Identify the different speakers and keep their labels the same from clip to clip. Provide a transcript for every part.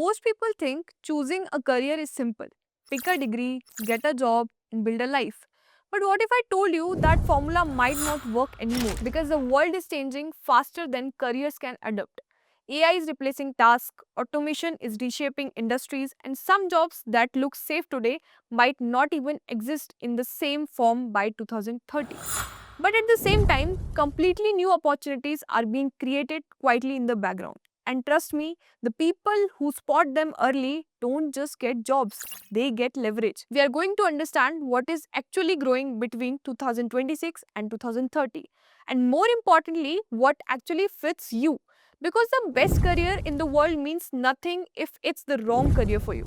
Speaker 1: Most people think choosing a career is simple. Pick a degree, get a job, and build a life. But what if I told you that formula might not work anymore because the world is changing faster than careers can adapt? AI is replacing tasks, automation is reshaping industries, and some jobs that look safe today might not even exist in the same form by 2030. But at the same time, completely new opportunities are being created quietly in the background. And trust me, the people who spot them early don't just get jobs, they get leverage. We are going to understand what is actually growing between 2026 and 2030. And more importantly, what actually fits you. Because the best career in the world means nothing if it's the wrong career for you.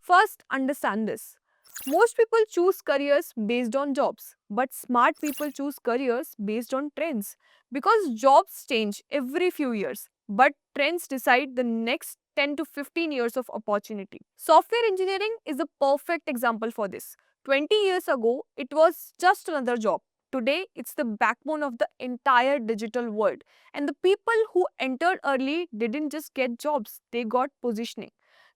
Speaker 1: First, understand this. Most people choose careers based on jobs, but smart people choose careers based on trends. Because jobs change every few years, but trends decide the next 10 to 15 years of opportunity. Software engineering is a perfect example for this. 20 years ago, it was just another job. Today, it's the backbone of the entire digital world. And the people who entered early didn't just get jobs, they got positioning.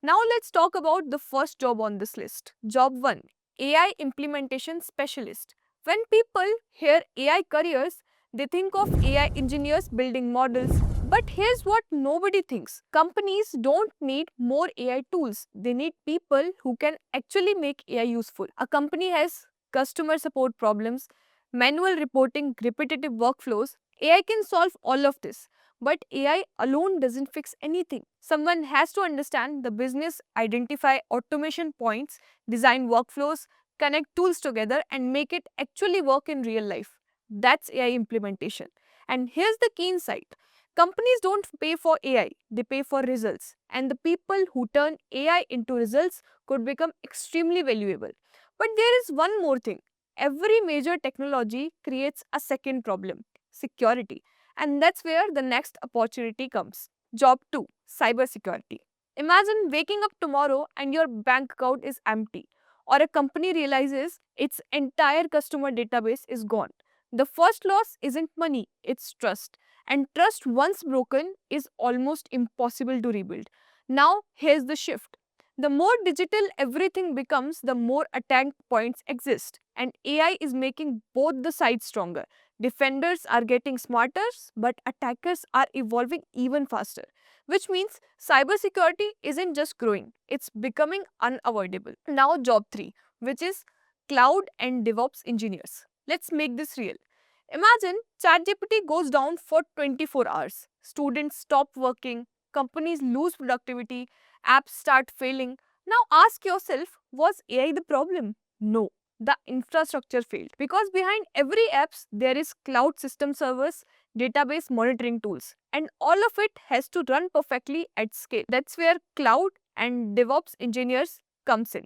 Speaker 1: Now let's talk about the first job on this list. Job 1, AI Implementation Specialist. When people hear AI careers, they think of AI engineers building models. But here's what nobody thinks. Companies don't need more AI tools. They need people who can actually make AI useful. A company has customer support problems, manual reporting, repetitive workflows. AI can solve all of this. But AI alone doesn't fix anything. Someone has to understand the business, identify automation points, design workflows, connect tools together, and make it actually work in real life. That's AI implementation. And here's the key insight. Companies don't pay for AI, they pay for results. And the people who turn AI into results could become extremely valuable. But there is one more thing. Every major technology creates a second problem: security. And that's where the next opportunity comes. Job 2, cybersecurity. Imagine waking up tomorrow and your bank account is empty, or a company realizes its entire customer database is gone. The first loss isn't money, it's trust. And trust, once broken, is almost impossible to rebuild. Now, here's the shift. The more digital everything becomes, the more attack points exist. And AI is making both the sides stronger. Defenders are getting smarter, but attackers are evolving even faster. Which means cybersecurity isn't just growing, it's becoming unavoidable. Now, job 3, which is cloud and DevOps engineers. Let's make this real. Imagine ChatGPT goes down for 24 hours. Students stop working, companies lose productivity, apps start failing. Now ask yourself, was AI the problem? No, the infrastructure failed. Because behind every apps there is cloud system servers, database monitoring tools, and all of it has to run perfectly at scale. That's where cloud and DevOps engineers comes in.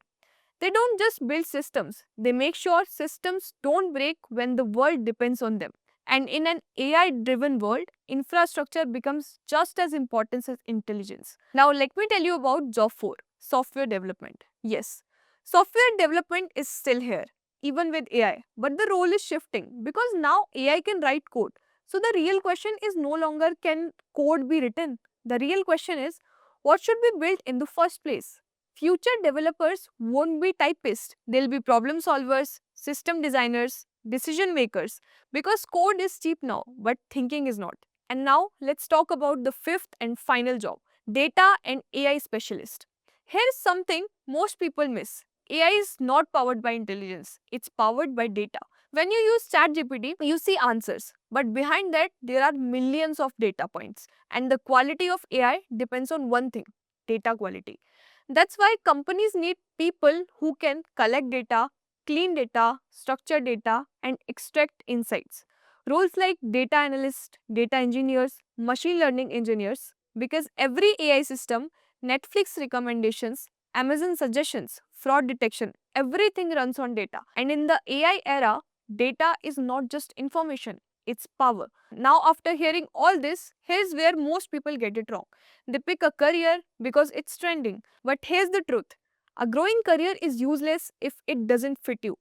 Speaker 1: They don't just build systems, they make sure systems don't break when the world depends on them. And in an AI driven world, infrastructure becomes just as important as intelligence. Now, let me tell you about job 4, software development. Yes, software development is still here, even with AI, but the role is shifting because now AI can write code. So, the real question is no longer can code be written. The real question is what should be built in the first place? Future developers won't be typists, they'll be problem solvers, system designers, decision makers, because code is cheap now, but thinking is not. And now let's talk about the fifth and final job, data and AI specialist. Here's something most people miss. AI is not powered by intelligence, it's powered by data. When you use ChatGPT, you see answers, but behind that, there are millions of data points. And the quality of AI depends on one thing: data quality. That's why companies need people who can collect data, clean data, structure data, and extract insights. Roles like data analyst, data engineers, machine learning engineers, because every AI system, Netflix recommendations, Amazon suggestions, fraud detection, everything runs on data. And in the AI era, data is not just information, it's power. Now, after hearing all this, here's where most people get it wrong. They pick a career because it's trending. But here's the truth: a growing career is useless if it doesn't fit you.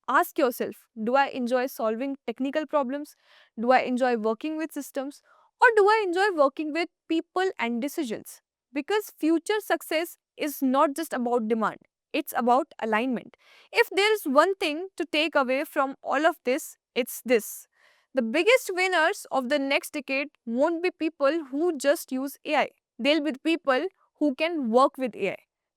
Speaker 1: Ask yourself, do I enjoy solving technical problems? Do I enjoy working with systems? Or do I enjoy working with people and decisions? because future success is not just about demand, it's about alignment. If there is one thing to take away from all of this, it's this. The biggest winners of the next decade won't be people who just use AI. They'll be the people who can work with AI.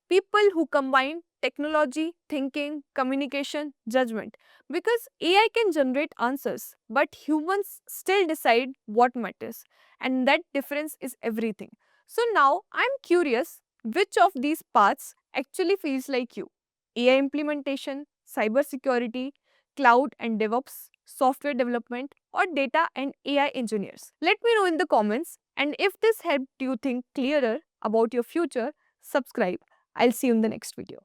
Speaker 1: People who combine technology, thinking, communication, judgment. Because AI can generate answers, but humans still decide what matters. And that difference is everything. So now I'm curious, which of these paths actually feels like you? AI implementation, cybersecurity, cloud and DevOps, software development, or data and AI engineers? Let me know in the comments. And if this helped you think clearer about your future, subscribe. I'll see you in the next video.